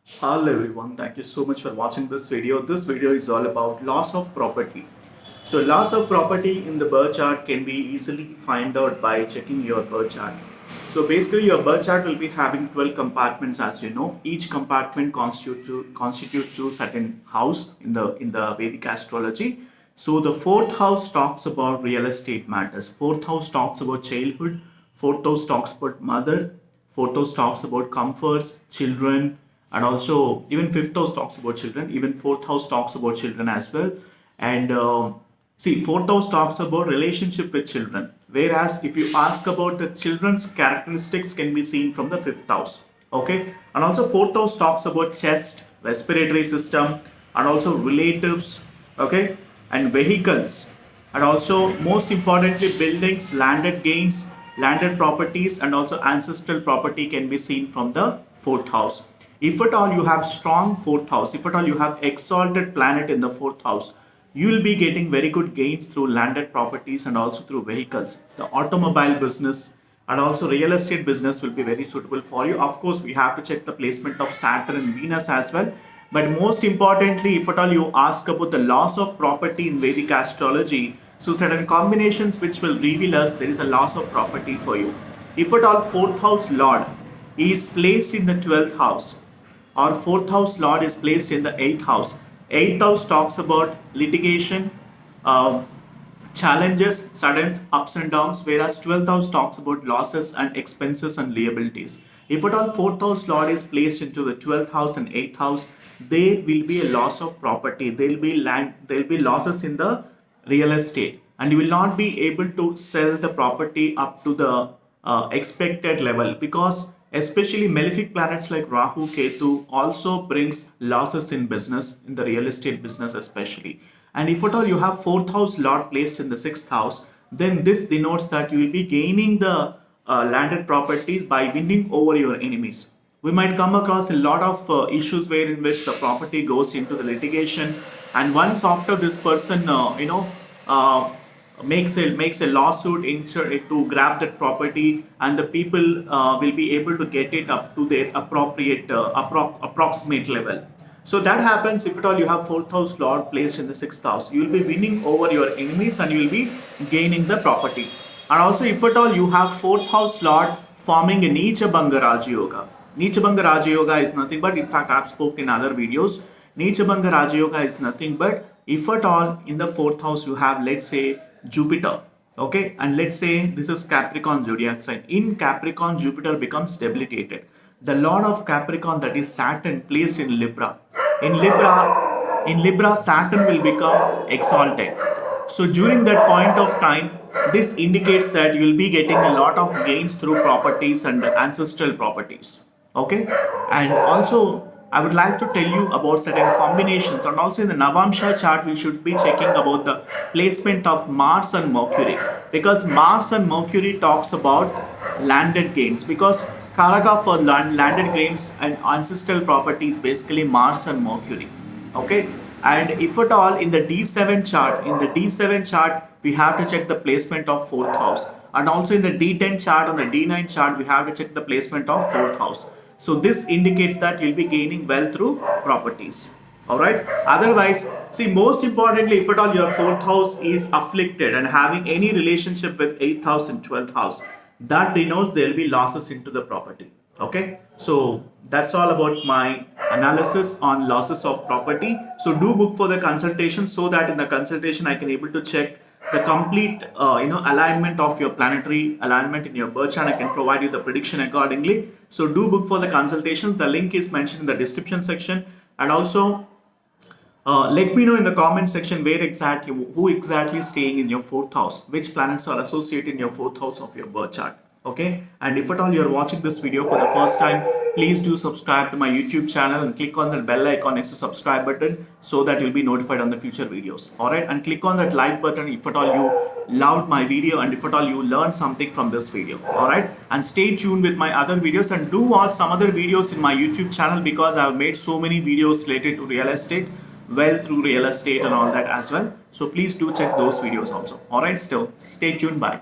Hello everyone, thank you so much for watching this video. This video is all about loss of property. So loss of property in the birth chart can be easily find out by checking your birth chart. So basically your birth chart will be having 12 compartments, as you know. Each compartment constitutes to certain house in the Vedic Astrology. So the fourth house talks about real estate matters. Fourth house talks about childhood. Fourth house talks about mother. Fourth house talks about comforts, children, and also even fifth house talks about children. Even fourth house talks about children as well. And see, fourth house talks about relationship with children. Whereas if you ask about the children's characteristics, can be seen from the fifth house. Okay, and also fourth house talks about chest, respiratory system, and also relatives. Okay, and vehicles, and also most importantly buildings, landed gains, landed properties, and also ancestral property can be seen from the fourth house. If at all you have strong fourth house, if at all you have exalted planet in the fourth house, you will be getting very good gains through landed properties and also through vehicles. The automobile business and also real estate business will be very suitable for you. Of course, we have to check the placement of Saturn and Venus as well. But most importantly, if at all you ask about the loss of property in Vedic astrology, so certain combinations which will reveal us there is a loss of property for you. If at all fourth house lord is placed in the 12th house, or fourth house lord is placed in the 8th house. 8th house talks about litigation, uh, challenges, sudden ups and downs, whereas 12th house talks about losses and expenses and liabilities. If at all fourth house lord is placed into the 12th house and 8th house, there will be a loss of property. There will be losses in the real estate, and you will not be able to sell the property up to the expected level, because especially malefic planets like Rahu, Ketu also brings losses in business, in the real estate business especially. And if at all you have fourth house lord placed in the sixth house, then this denotes that you will be gaining the landed properties by winning over your enemies. We might come across a lot of issues where in which the property goes into the litigation, and once after this person uh, makes a lawsuit to grab that property, and the people will be able to get it up to their appropriate approximate level. So that happens if at all you have fourth house lord placed in the sixth house. You will be winning over your enemies and you will be gaining the property. And also if at all you have fourth house lord forming a Neecha Bhanga Raja Yoga. Neecha Bhanga Raja Yoga is nothing but, in fact I have spoken in other videos, Neecha Bhanga Raja Yoga is nothing but if at all in the fourth house you have, let's say, Jupiter. Okay, and let's say this is Capricorn zodiac sign. In Capricorn, Jupiter becomes debilitated. The lord of Capricorn, that is Saturn, placed in Libra. In Libra, Saturn will become exalted. So during that point of time, this indicates that you will be getting a lot of gains through properties and ancestral properties. Okay, and also I would like to tell you about certain combinations, and also in the Navamsha chart we should be checking about the placement of Mars and Mercury, because Mars and Mercury talks about landed gains, because Karaka for landed gains and ancestral properties basically Mars and Mercury. Okay, and if at all in the D7 chart we have to check the placement of fourth house, and also in the D10 chart, on the D9 chart we have to check the placement of fourth house. So this indicates that you'll be gaining wealth through properties. Alright. Otherwise, see, most importantly, if at all your fourth house is afflicted and having any relationship with 8th house and 12th house, that denotes there will be losses into the property. Okay. So that's all about my analysis on losses of property. So do book for the consultation, so that in the consultation I can able to check the complete alignment of your planetary alignment in your birth chart. I can provide you the prediction accordingly. So do book for the consultation. The link is mentioned in the description section, and also let me know in the comment section who exactly is staying in your fourth house, which planets are associated in your fourth house of your birth chart. Okay, and if at all you are watching this video for the first time, please do subscribe to my YouTube channel and click on the bell icon next to subscribe button, so that you'll be notified on the future videos. Alright, and click on that like button if at all you loved my video and if at all you learned something from this video. Alright, and stay tuned with my other videos, and do watch some other videos in my YouTube channel, because I have made so many videos related to real estate, wealth through real estate and all that as well. So please do check those videos also. Alright, still stay tuned. Bye.